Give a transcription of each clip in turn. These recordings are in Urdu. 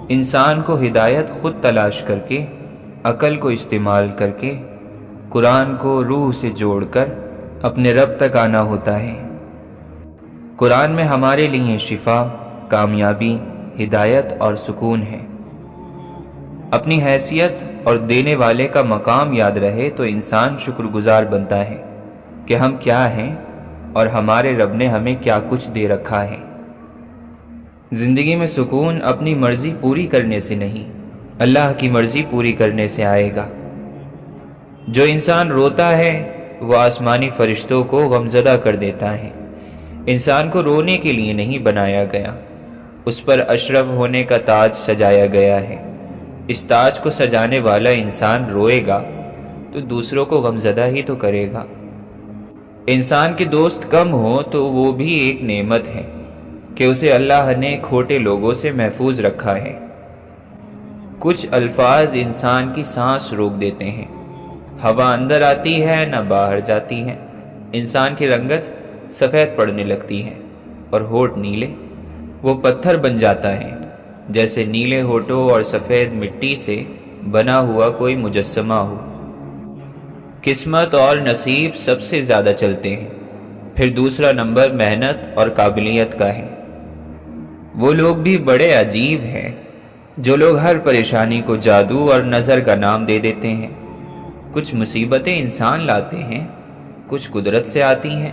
انسان کو ہدایت خود تلاش کر کے، عقل کو استعمال کر کے، قرآن کو روح سے جوڑ کر اپنے رب تک آنا ہوتا ہے۔ قرآن میں ہمارے لیے شفا، کامیابی، ہدایت اور سکون ہے۔ اپنی حیثیت اور دینے والے کا مقام یاد رہے تو انسان شکر گزار بنتا ہے کہ ہم کیا ہیں اور ہمارے رب نے ہمیں کیا کچھ دے رکھا ہے۔ زندگی میں سکون اپنی مرضی پوری کرنے سے نہیں، اللہ کی مرضی پوری کرنے سے آئے گا۔ جو انسان روتا ہے وہ آسمانی فرشتوں کو غمزدہ کر دیتا ہے۔ انسان کو رونے کے لیے نہیں بنایا گیا، اس پر اشرف ہونے کا تاج سجایا گیا ہے۔ اس تاج کو سجانے والا انسان روئے گا تو دوسروں کو غمزدہ ہی تو کرے گا۔ انسان کے دوست کم ہو تو وہ بھی ایک نعمت ہے کہ اسے اللہ نے کھوٹے لوگوں سے محفوظ رکھا ہے۔ کچھ الفاظ انسان کی سانس روک دیتے ہیں، ہوا اندر آتی ہے نہ باہر جاتی ہے، انسان کی رنگت سفید پڑنے لگتی ہے اور ہونٹ نیلے، وہ پتھر بن جاتا ہے جیسے نیلے ہونٹوں اور سفید مٹی سے بنا ہوا کوئی مجسمہ ہو۔ قسمت اور نصیب سب سے زیادہ چلتے ہیں، پھر دوسرا نمبر محنت اور قابلیت کا ہے۔ وہ لوگ بھی بڑے عجیب ہیں جو لوگ ہر پریشانی کو جادو اور نظر کا نام دے دیتے ہیں۔ کچھ مصیبتیں انسان لاتے ہیں، کچھ قدرت سے آتی ہیں۔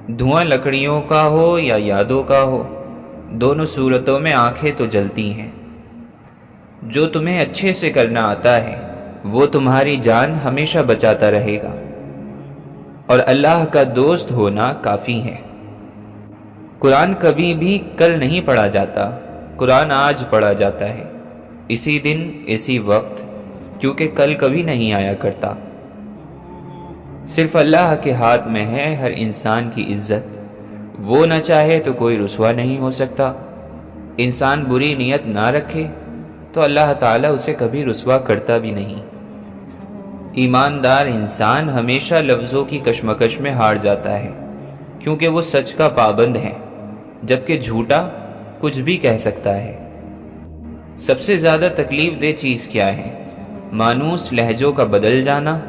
دھواں لکڑیوں کا ہو یا یادوں کا ہو، دونوں صورتوں میں آنکھیں تو جلتی ہیں۔ جو تمہیں اچھے سے کرنا آتا ہے وہ تمہاری جان ہمیشہ بچاتا رہے گا، اور اللہ کا دوست ہونا کافی ہے۔ قرآن کبھی بھی کل نہیں پڑھا جاتا، قرآن آج پڑھا جاتا ہے، اسی دن اسی وقت، کیونکہ کل کبھی نہیں آیا کرتا۔ صرف اللہ کے ہاتھ میں ہے ہر انسان کی عزت، وہ نہ چاہے تو کوئی رسوا نہیں ہو سکتا۔ انسان بری نیت نہ رکھے تو اللہ تعالیٰ اسے کبھی رسوا کرتا بھی نہیں۔ ایماندار انسان ہمیشہ لفظوں کی کشمکش میں ہار جاتا ہے، کیونکہ وہ سچ کا پابند ہے، جبکہ جھوٹا کچھ بھی کہہ سکتا ہے۔ سب سے زیادہ تکلیف دہ چیز کیا ہے؟ مانوس لہجوں کا بدل جانا،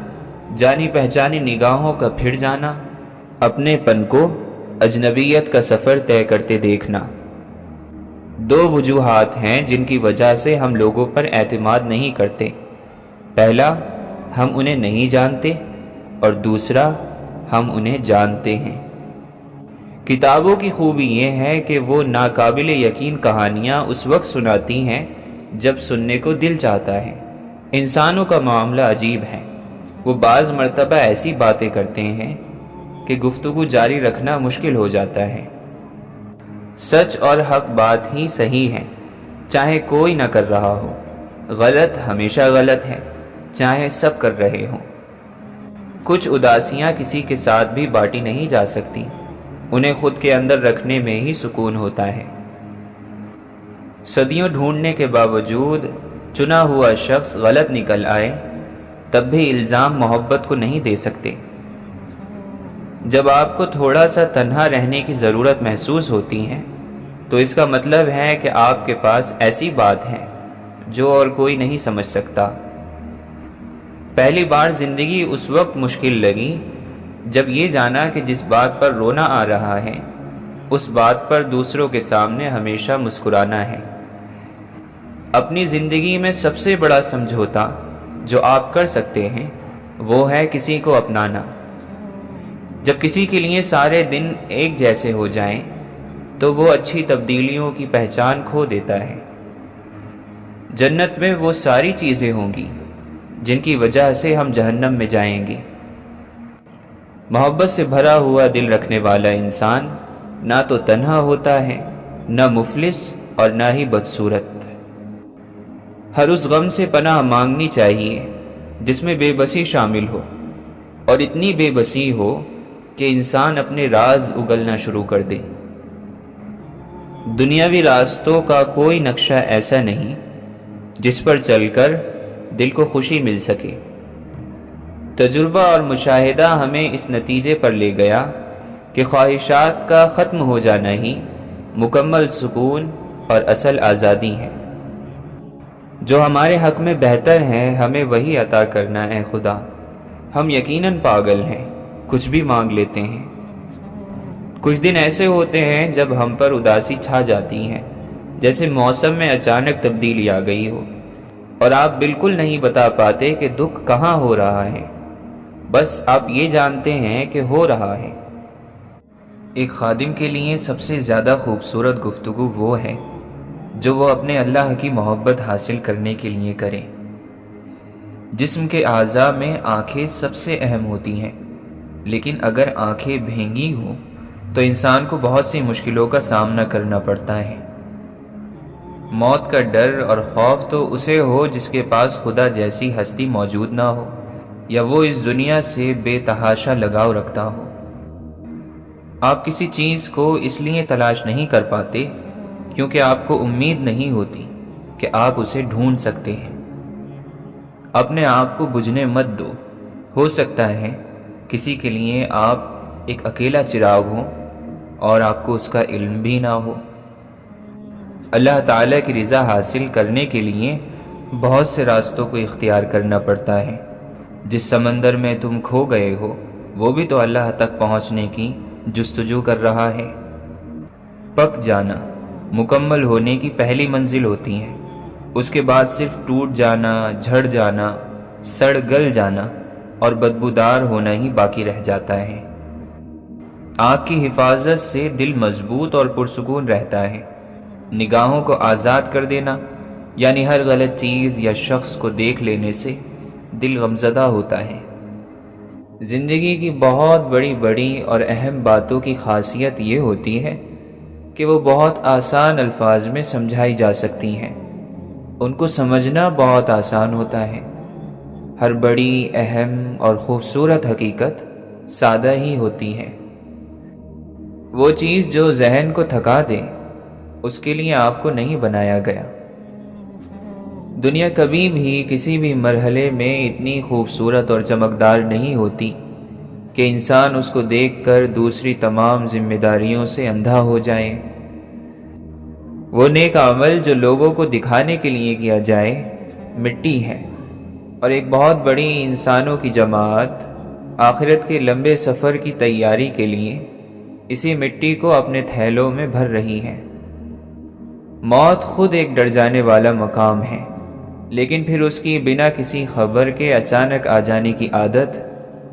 جانی پہچانی نگاہوں کا پھر جانا، اپنے پن کو اجنبیت کا سفر طے کرتے دیکھنا۔ دو وجوہات ہیں جن کی وجہ سے ہم لوگوں پر اعتماد نہیں کرتے۔ پہلا، ہم انہیں نہیں جانتے، اور دوسرا، ہم انہیں جانتے ہیں۔ کتابوں کی خوبی یہ ہے کہ وہ ناقابل یقین کہانیاں اس وقت سناتی ہیں جب سننے کو دل چاہتا ہے۔ انسانوں کا معاملہ عجیب ہے، وہ بعض مرتبہ ایسی باتیں کرتے ہیں کہ گفتگو جاری رکھنا مشکل ہو جاتا ہے۔ سچ اور حق بات ہی صحیح ہے، چاہے کوئی نہ کر رہا ہو۔ غلط ہمیشہ غلط ہے، چاہے سب کر رہے ہوں۔ کچھ اداسیاں کسی کے ساتھ بھی بانٹی نہیں جا سکتی، انہیں خود کے اندر رکھنے میں ہی سکون ہوتا ہے۔ صدیوں ڈھونڈنے کے باوجود چنا ہوا شخص غلط نکل آئے تب بھی الزام محبت کو نہیں دے سکتے۔ جب آپ کو تھوڑا سا تنہا رہنے کی ضرورت محسوس ہوتی ہے تو اس کا مطلب ہے کہ آپ کے پاس ایسی بات ہے جو اور کوئی نہیں سمجھ سکتا۔ پہلی بار زندگی اس وقت مشکل لگی جب یہ جانا کہ جس بات پر رونا آ رہا ہے اس بات پر دوسروں کے سامنے ہمیشہ مسکرانا ہے۔ اپنی زندگی میں سب سے بڑا سمجھوتا جو آپ کر سکتے ہیں وہ ہے کسی کو اپنانا۔ جب کسی کے لیے سارے دن ایک جیسے ہو جائیں تو وہ اچھی تبدیلیوں کی پہچان کھو دیتا ہے۔ جنت میں وہ ساری چیزیں ہوں گی جن کی وجہ سے ہم جہنم میں جائیں گے۔ محبت سے بھرا ہوا دل رکھنے والا انسان نہ تو تنہا ہوتا ہے، نہ مفلس اور نہ ہی بدصورت۔ ہر اس غم سے پناہ مانگنی چاہیے جس میں بے بسی شامل ہو، اور اتنی بے بسی ہو کہ انسان اپنے راز اگلنا شروع کر دے۔ دنیاوی راستوں کا کوئی نقشہ ایسا نہیں جس پر چل کر دل کو خوشی مل سکے۔ تجربہ اور مشاہدہ ہمیں اس نتیجے پر لے گیا کہ خواہشات کا ختم ہو جانا ہی مکمل سکون اور اصل آزادی ہے۔ جو ہمارے حق میں بہتر ہیں ہمیں وہی عطا کرنا اے خدا۔ ہم یقیناً پاگل ہیں، کچھ بھی مانگ لیتے ہیں۔ کچھ دن ایسے ہوتے ہیں جب ہم پر اداسی چھا جاتی ہے، جیسے موسم میں اچانک تبدیلی آ گئی ہو، اور آپ بالکل نہیں بتا پاتے کہ دکھ کہاں ہو رہا ہے، بس آپ یہ جانتے ہیں کہ ہو رہا ہے۔ ایک خادم کے لیے سب سے زیادہ خوبصورت گفتگو وہ ہے جو وہ اپنے اللہ کی محبت حاصل کرنے کے لیے کرے۔ جسم کے اعضاء میں آنکھیں سب سے اہم ہوتی ہیں، لیکن اگر آنکھیں بھینگی ہوں تو انسان کو بہت سی مشکلوں کا سامنا کرنا پڑتا ہے۔ موت کا ڈر اور خوف تو اسے ہو جس کے پاس خدا جیسی ہستی موجود نہ ہو، یا وہ اس دنیا سے بے تحاشا لگاؤ رکھتا ہو۔ آپ کسی چیز کو اس لیے تلاش نہیں کر پاتے کیونکہ آپ کو امید نہیں ہوتی کہ آپ اسے ڈھونڈ سکتے ہیں۔ اپنے آپ کو بجھنے مت دو، ہو سکتا ہے کسی کے لیے آپ ایک اکیلا چراغ ہو اور آپ کو اس کا علم بھی نہ ہو۔ اللہ تعالیٰ کی رضا حاصل کرنے کے لیے بہت سے راستوں کو اختیار کرنا پڑتا ہے۔ جس سمندر میں تم کھو گئے ہو وہ بھی تو اللہ تک پہنچنے کی جستجو کر رہا ہے۔ پک جانا مکمل ہونے کی پہلی منزل ہوتی ہے، اس کے بعد صرف ٹوٹ جانا، جھڑ جانا، سڑ گل جانا اور بدبودار ہونا ہی باقی رہ جاتا ہے۔ آنکھ کی حفاظت سے دل مضبوط اور پرسکون رہتا ہے۔ نگاہوں کو آزاد کر دینا یعنی ہر غلط چیز یا شخص کو دیکھ لینے سے دل غمزدہ ہوتا ہے۔ زندگی کی بہت بڑی بڑی اور اہم باتوں کی خاصیت یہ ہوتی ہے کہ وہ بہت آسان الفاظ میں سمجھائی جا سکتی ہیں، ان کو سمجھنا بہت آسان ہوتا ہے۔ ہر بڑی، اہم اور خوبصورت حقیقت سادہ ہی ہوتی ہے۔ وہ چیز جو ذہن کو تھکا دے اس کے لیے آپ کو نہیں بنایا گیا۔ دنیا کبھی بھی کسی بھی مرحلے میں اتنی خوبصورت اور چمکدار نہیں ہوتی کہ انسان اس کو دیکھ کر دوسری تمام ذمہ داریوں سے اندھا ہو جائے۔ وہ نیک عمل جو لوگوں کو دکھانے کے لیے کیا جائے مٹی ہے، اور ایک بہت بڑی انسانوں کی جماعت آخرت کے لمبے سفر کی تیاری کے لیے اسی مٹی کو اپنے تھیلوں میں بھر رہی ہے۔ موت خود ایک ڈر جانے والا مقام ہے، لیکن پھر اس کی بنا کسی خبر کے اچانک آ جانے کی عادت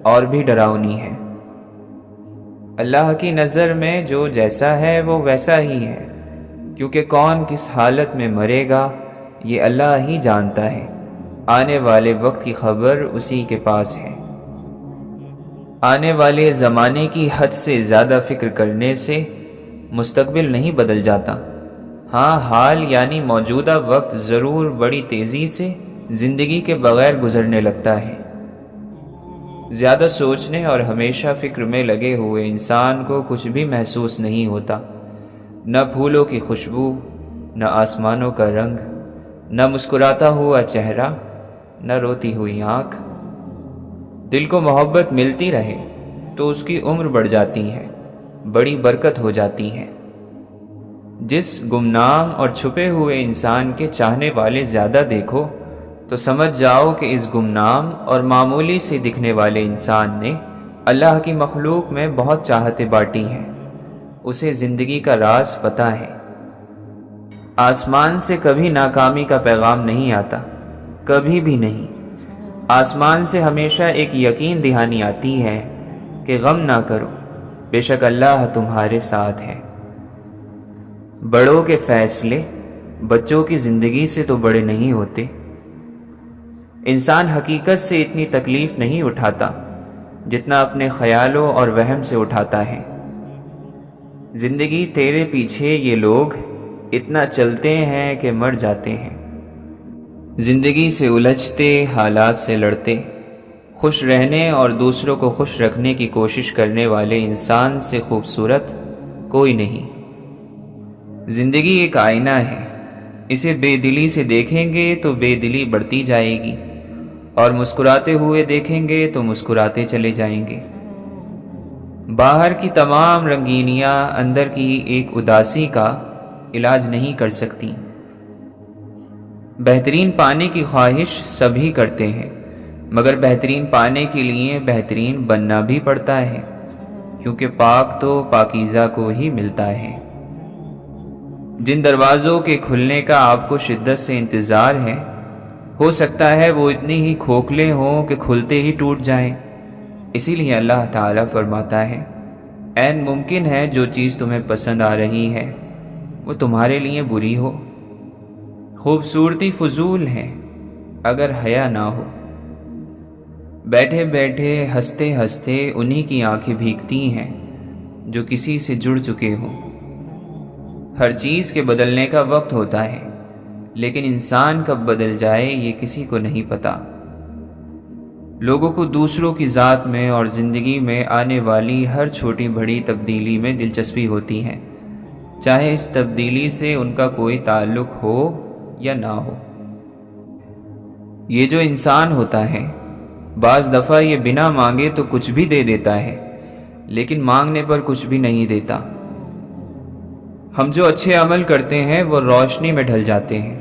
اور بھی ڈراؤنی ہے۔ اللہ کی نظر میں جو جیسا ہے وہ ویسا ہی ہے، کیونکہ کون کس حالت میں مرے گا یہ اللہ ہی جانتا ہے۔ آنے والے وقت کی خبر اسی کے پاس ہے۔ آنے والے زمانے کی حد سے زیادہ فکر کرنے سے مستقبل نہیں بدل جاتا۔ ہاں، حال یعنی موجودہ وقت ضرور بڑی تیزی سے زندگی کے بغیر گزرنے لگتا ہے۔ زیادہ سوچنے اور ہمیشہ فکر میں لگے ہوئے انسان کو کچھ بھی محسوس نہیں ہوتا، نہ پھولوں کی خوشبو، نہ آسمانوں کا رنگ، نہ مسکراتا ہوا چہرہ، نہ روتی ہوئی آنکھ۔ دل کو محبت ملتی رہے تو اس کی عمر بڑھ جاتی ہے، بڑی برکت ہو جاتی ہے۔ جس گمنام اور چھپے ہوئے انسان کے چاہنے والے زیادہ دیکھو تو سمجھ جاؤ کہ اس گمنام اور معمولی سے دکھنے والے انسان نے اللہ کی مخلوق میں بہت چاہتیں بانٹی ہیں، اسے زندگی کا راز پتہ ہے۔ آسمان سے کبھی ناکامی کا پیغام نہیں آتا، کبھی بھی نہیں۔ آسمان سے ہمیشہ ایک یقین دہانی آتی ہے کہ غم نہ کرو، بے شک اللہ تمہارے ساتھ ہے۔ بڑوں کے فیصلے بچوں کی زندگی سے تو بڑے نہیں ہوتے۔ انسان حقیقت سے اتنی تکلیف نہیں اٹھاتا جتنا اپنے خیالوں اور وہم سے اٹھاتا ہے۔ زندگی تیرے پیچھے یہ لوگ اتنا چلتے ہیں کہ مر جاتے ہیں۔ زندگی سے الجھتے، حالات سے لڑتے، خوش رہنے اور دوسروں کو خوش رکھنے کی کوشش کرنے والے انسان سے خوبصورت کوئی نہیں۔ زندگی ایک آئینہ ہے، اسے بے دلی سے دیکھیں گے تو بے دلی بڑھتی جائے گی، اور مسکراتے ہوئے دیکھیں گے تو مسکراتے چلے جائیں گے۔ باہر کی تمام رنگینیاں اندر کی ایک اداسی کا علاج نہیں کر سکتی۔ بہترین پانے کی خواہش سبھی کرتے ہیں، مگر بہترین پانے کے لیے بہترین بننا بھی پڑتا ہے، کیونکہ پاک تو پاکیزہ کو ہی ملتا ہے۔ جن دروازوں کے کھلنے کا آپ کو شدت سے انتظار ہے، ہو سکتا ہے وہ اتنی ہی کھوکھلے ہوں کہ کھلتے ہی ٹوٹ جائیں۔ اسی لیے اللہ تعالیٰ فرماتا ہے، عین ممکن ہے جو چیز تمہیں پسند آ رہی ہے وہ تمہارے لیے بری ہو۔ خوبصورتی فضول ہے اگر حیا نہ ہو۔ بیٹھے بیٹھے ہنستے ہنستے انہی کی آنکھیں بھیگتی ہیں جو کسی سے جڑ چکے ہوں۔ ہر چیز کے بدلنے کا وقت ہوتا ہے، لیکن انسان کب بدل جائے یہ کسی کو نہیں پتا۔ لوگوں کو دوسروں کی ذات میں اور زندگی میں آنے والی ہر چھوٹی بڑی تبدیلی میں دلچسپی ہوتی ہے، چاہے اس تبدیلی سے ان کا کوئی تعلق ہو یا نہ ہو۔ یہ جو انسان ہوتا ہے، بعض دفعہ یہ بنا مانگے تو کچھ بھی دے دیتا ہے، لیکن مانگنے پر کچھ بھی نہیں دیتا۔ ہم جو اچھے عمل کرتے ہیں وہ روشنی میں ڈھل جاتے ہیں،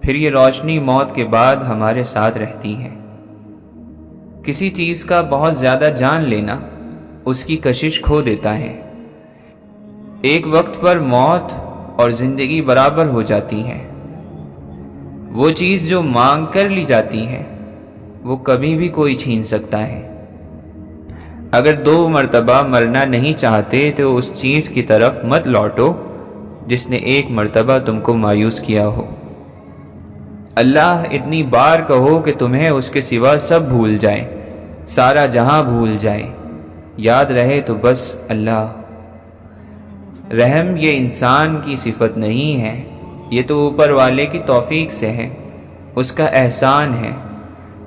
پھر یہ روشنی موت کے بعد ہمارے ساتھ رہتی ہے۔ کسی چیز کا بہت زیادہ جان لینا اس کی کشش کھو دیتا ہے۔ ایک وقت پر موت اور زندگی برابر ہو جاتی ہے۔ وہ چیز جو مانگ کر لی جاتی ہے وہ کبھی بھی کوئی چھین سکتا ہے۔ اگر 2 مرتبہ مرنا نہیں چاہتے تو اس چیز کی طرف مت لوٹو جس نے 1 مرتبہ تم کو مایوس کیا ہو۔ اللہ اتنی بار کہو کہ تمہیں اس کے سوا سب بھول جائے، سارا جہاں بھول جائے، یاد رہے تو بس اللہ۔ رحم یہ انسان کی صفت نہیں ہے، یہ تو اوپر والے کی توفیق سے ہے، اس کا احسان ہے،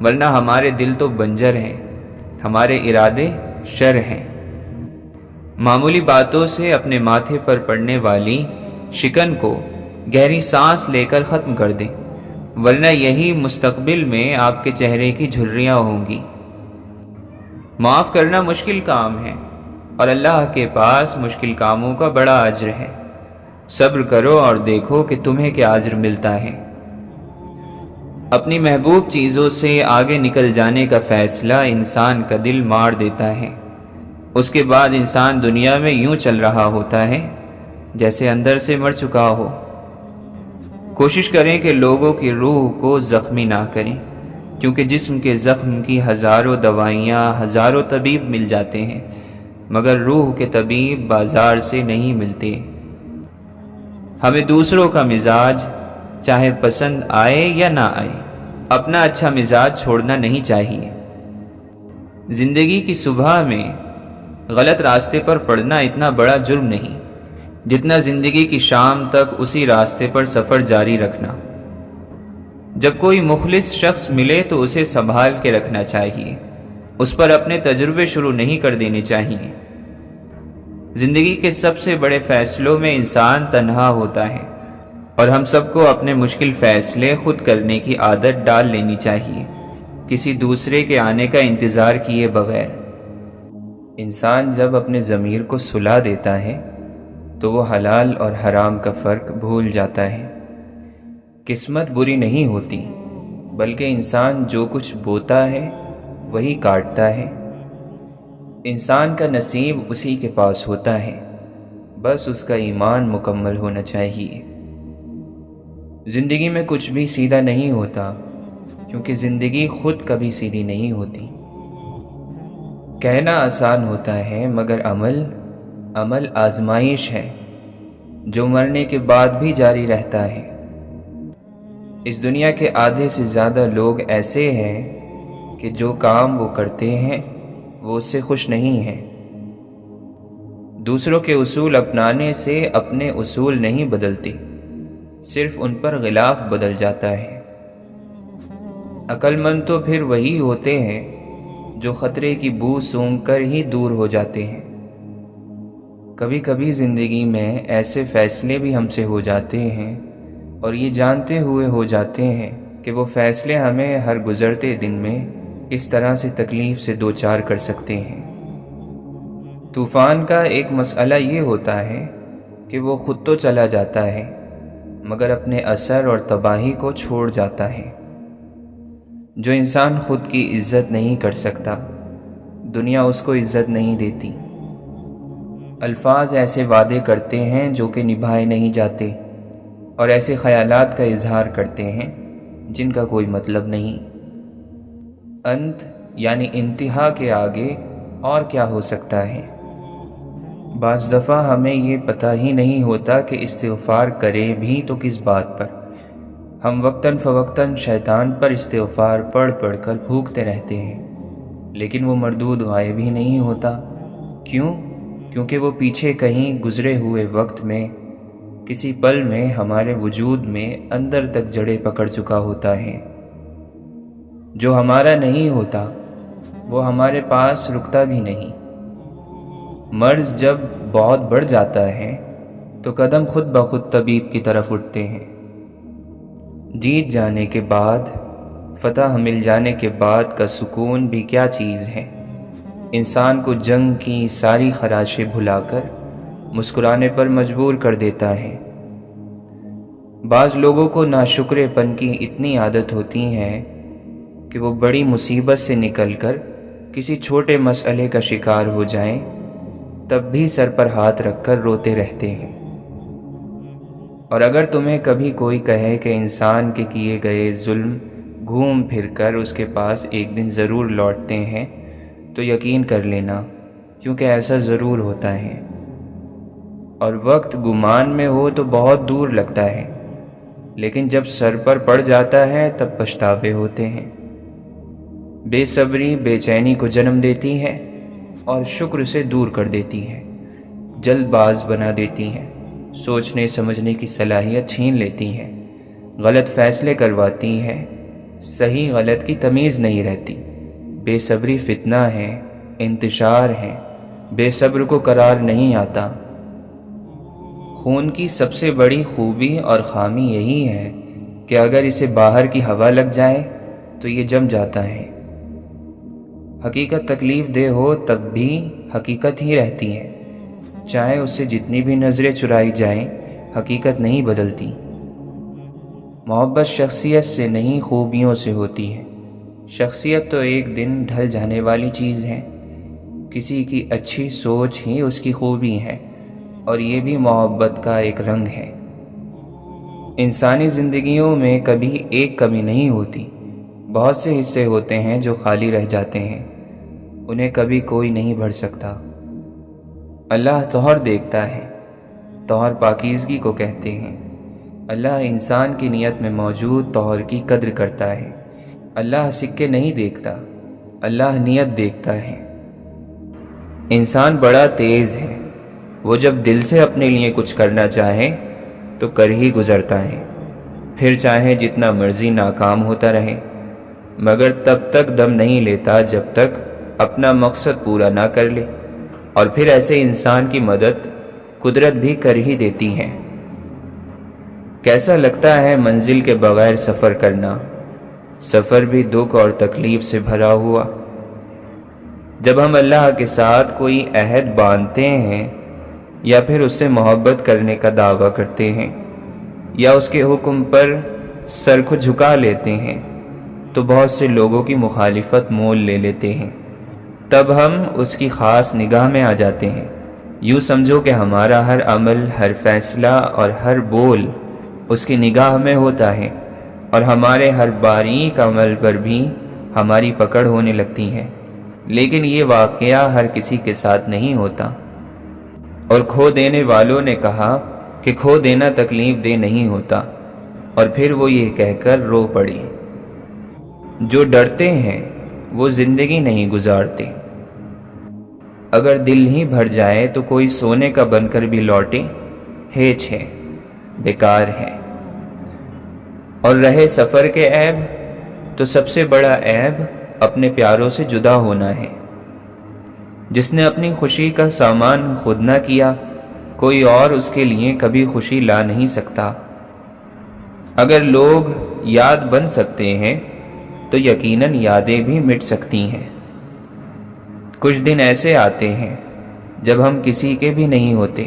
ورنہ ہمارے دل تو بنجر ہیں، ہمارے ارادے شر ہیں۔ معمولی باتوں سے اپنے ماتھے پر پڑنے والی شکن کو گہری سانس لے کر ختم کر دیں، ورنہ یہی مستقبل میں آپ کے چہرے کی جھریاں ہوں گی۔ معاف کرنا مشکل کام ہے اور اللہ کے پاس مشکل کاموں کا بڑا اجر ہے۔ صبر کرو اور دیکھو کہ تمہیں کیا اجر ملتا ہے۔ اپنی محبوب چیزوں سے آگے نکل جانے کا فیصلہ انسان کا دل مار دیتا ہے۔ اس کے بعد انسان دنیا میں یوں چل رہا ہوتا ہے جیسے اندر سے مر چکا ہو۔ کوشش کریں کہ لوگوں کی روح کو زخمی نہ کریں، کیونکہ جسم کے زخم کی ہزاروں دوائیاں ہزاروں طبیب مل جاتے ہیں، مگر روح کے طبیب بازار سے نہیں ملتے۔ ہمیں دوسروں کا مزاج چاہے پسند آئے یا نہ آئے، اپنا اچھا مزاج چھوڑنا نہیں چاہیے۔ زندگی کی صبح میں غلط راستے پر پڑنا اتنا بڑا جرم نہیں جتنا زندگی کی شام تک اسی راستے پر سفر جاری رکھنا۔ جب کوئی مخلص شخص ملے تو اسے سنبھال کے رکھنا چاہیے، اس پر اپنے تجربے شروع نہیں کر دینے چاہیے۔ زندگی کے سب سے بڑے فیصلوں میں انسان تنہا ہوتا ہے، اور ہم سب کو اپنے مشکل فیصلے خود کرنے کی عادت ڈال لینی چاہیے، کسی دوسرے کے آنے کا انتظار کیے بغیر۔ انسان جب اپنے ضمیر کو سلا دیتا ہے تو وہ حلال اور حرام کا فرق بھول جاتا ہے۔ قسمت بری نہیں ہوتی، بلکہ انسان جو کچھ بوتا ہے وہی کاٹتا ہے۔ انسان کا نصیب اسی کے پاس ہوتا ہے، بس اس کا ایمان مکمل ہونا چاہیے۔ زندگی میں کچھ بھی سیدھا نہیں ہوتا، کیونکہ زندگی خود کبھی سیدھی نہیں ہوتی۔ کہنا آسان ہوتا ہے مگر عمل آزمائش ہے جو مرنے کے بعد بھی جاری رہتا ہے۔ اس دنیا کے آدھے سے زیادہ لوگ ایسے ہیں کہ جو کام وہ کرتے ہیں وہ اس سے خوش نہیں ہیں۔ دوسروں کے اصول اپنانے سے اپنے اصول نہیں بدلتے، صرف ان پر غلاف بدل جاتا ہے۔ عقل مند تو پھر وہی ہوتے ہیں جو خطرے کی بو سونگھ کر ہی دور ہو جاتے ہیں۔ کبھی کبھی زندگی میں ایسے فیصلے بھی ہم سے ہو جاتے ہیں اور یہ جانتے ہوئے ہو جاتے ہیں کہ وہ فیصلے ہمیں ہر گزرتے دن میں اس طرح سے تکلیف سے دوچار کر سکتے ہیں۔ طوفان کا ایک مسئلہ یہ ہوتا ہے کہ وہ خود تو چلا جاتا ہے مگر اپنے اثر اور تباہی کو چھوڑ جاتا ہے۔ جو انسان خود کی عزت نہیں کر سکتا، دنیا اس کو عزت نہیں دیتی۔ الفاظ ایسے وعدے کرتے ہیں جو کہ نبھائے نہیں جاتے، اور ایسے خیالات کا اظہار کرتے ہیں جن کا کوئی مطلب نہیں۔ انت یعنی انتہا کے آگے اور کیا ہو سکتا ہے؟ بعض دفعہ ہمیں یہ پتہ ہی نہیں ہوتا کہ استغفار کریں بھی تو کس بات پر۔ ہم وقتاً فوقتاً شیطان پر استغفار پڑھ کر بھوکتے رہتے ہیں، لیکن وہ مردود غائب ہی نہیں ہوتا۔ کیوں؟ کیونکہ وہ پیچھے کہیں گزرے ہوئے وقت میں کسی پل میں ہمارے وجود میں اندر تک جڑیں پکڑ چکا ہوتا ہے۔ جو ہمارا نہیں ہوتا وہ ہمارے پاس رکتا بھی نہیں۔ مرض جب بہت بڑھ جاتا ہے تو قدم خود بخود طبیب کی طرف اٹھتے ہیں۔ جیت جانے کے بعد، فتح مل جانے کے بعد کا سکون بھی کیا چیز ہے؟ انسان کو جنگ کی ساری خراشیں بھلا کر مسکرانے پر مجبور کر دیتا ہے۔ بعض لوگوں کو ناشکرے پن کی اتنی عادت ہوتی ہے کہ وہ بڑی مصیبت سے نکل کر کسی چھوٹے مسئلے کا شکار ہو جائیں تب بھی سر پر ہاتھ رکھ کر روتے رہتے ہیں۔ اور اگر تمہیں کبھی کوئی کہے کہ انسان کے کیے گئے ظلم گھوم پھر کر اس کے پاس ایک دن ضرور لوٹتے ہیں تو یقین کر لینا، کیونکہ ایسا ضرور ہوتا ہے۔ اور وقت گمان میں ہو تو بہت دور لگتا ہے، لیکن جب سر پر پڑ جاتا ہے تب پچھتاوے ہوتے ہیں۔ بے صبری بے چینی کو جنم دیتی ہے اور شکر سے دور کر دیتی ہے، جلد باز بنا دیتی ہے، سوچنے سمجھنے کی صلاحیت چھین لیتی ہے، غلط فیصلے کرواتی ہے، صحیح غلط کی تمیز نہیں رہتی۔ بے صبری فتنہ ہے، انتشار ہے، بے صبر کو قرار نہیں آتا۔ خون کی سب سے بڑی خوبی اور خامی یہی ہے کہ اگر اسے باہر کی ہوا لگ جائے تو یہ جم جاتا ہے۔ حقیقت تکلیف دہ ہو تب بھی حقیقت ہی رہتی ہے، چاہے اس سے جتنی بھی نظریں چرائی جائیں، حقیقت نہیں بدلتی۔ محبت شخصیت سے نہیں خوبیوں سے ہوتی ہے۔ شخصیت تو ایک دن ڈھل جانے والی چیز ہے۔ کسی کی اچھی سوچ ہی اس کی خوبی ہے، اور یہ بھی محبت کا ایک رنگ ہے۔ انسانی زندگیوں میں کبھی ایک کمی نہیں ہوتی، بہت سے حصے ہوتے ہیں جو خالی رہ جاتے ہیں، انہیں کبھی کوئی نہیں بھر سکتا۔ اللہ طہر دیکھتا ہے، طہر پاکیزگی کو کہتے ہیں۔ اللہ انسان کی نیت میں موجود طہر کی قدر کرتا ہے۔ اللہ سکے نہیں دیکھتا، اللہ نیت دیکھتا ہے۔ انسان بڑا تیز ہے، وہ جب دل سے اپنے لیے کچھ کرنا چاہے تو کر ہی گزرتا ہے، پھر چاہے جتنا مرضی ناکام ہوتا رہے، مگر تب تک دم نہیں لیتا جب تک اپنا مقصد پورا نہ کر لے، اور پھر ایسے انسان کی مدد قدرت بھی کر ہی دیتی ہے۔ کیسا لگتا ہے منزل کے بغیر سفر کرنا، سفر بھی دکھ اور تکلیف سے بھرا ہوا۔ جب ہم اللہ کے ساتھ کوئی عہد باندھتے ہیں یا پھر اس سے محبت کرنے کا دعویٰ کرتے ہیں یا اس کے حکم پر سر کو جھکا لیتے ہیں تو بہت سے لوگوں کی مخالفت مول لے لیتے ہیں، تب ہم اس کی خاص نگاہ میں آ جاتے ہیں۔ یوں سمجھو کہ ہمارا ہر عمل، ہر فیصلہ اور ہر بول اس کی نگاہ میں ہوتا ہے، اور ہمارے ہر باریک عمل پر بھی ہماری پکڑ ہونے لگتی ہے۔ لیکن یہ واقعہ ہر کسی کے ساتھ نہیں ہوتا، اور کھو دینے والوں نے کہا کہ کھو دینا تکلیف دہ نہیں ہوتا، اور پھر وہ یہ کہہ کر رو پڑے۔ جو ڈرتے ہیں وہ زندگی نہیں گزارتے۔ اگر دل ہی بھر جائے تو کوئی سونے کا بن کر بھی لوٹے ہیچ ہے، بیکار ہے۔ اور رہے سفر کے عیب، تو سب سے بڑا عیب اپنے پیاروں سے جدا ہونا ہے۔ جس نے اپنی خوشی کا سامان خود نہ کیا، کوئی اور اس کے لیے کبھی خوشی لا نہیں سکتا۔ اگر لوگ یاد بن سکتے ہیں تو یقیناً یادیں بھی مٹ سکتی ہیں۔ کچھ دن ایسے آتے ہیں جب ہم کسی کے بھی نہیں ہوتے،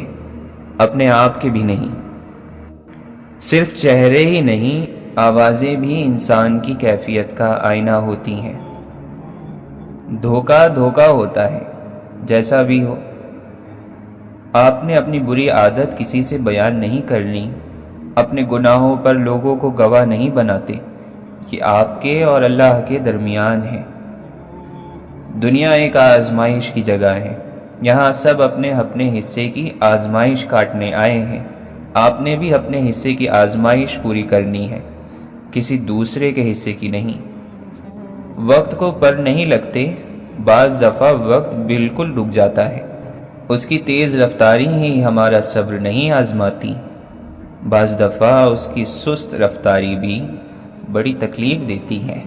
اپنے آپ کے بھی نہیں۔ صرف چہرے ہی نہیں، آوازیں بھی انسان کی کیفیت کا آئینہ ہوتی ہیں۔ دھوکہ دھوکہ ہوتا ہے، جیسا بھی ہو۔ آپ نے اپنی بری عادت کسی سے بیان نہیں کرنی، اپنے گناہوں پر لوگوں کو گواہ نہیں بناتے، یہ آپ کے اور اللہ کے درمیان ہے۔ دنیا ایک آزمائش کی جگہ ہے، یہاں سب اپنے اپنے حصے کی آزمائش کاٹنے آئے ہیں۔ آپ نے بھی اپنے حصے کی آزمائش پوری کرنی ہے، کسی دوسرے کے حصے کی نہیں۔ وقت کو پر نہیں لگتے، بعض دفعہ وقت بالکل رک جاتا ہے، اس کی تیز رفتاری ہی ہمارا صبر نہیں آزماتی، بعض دفعہ اس کی سست رفتاری بھی بڑی تکلیف دیتی ہے۔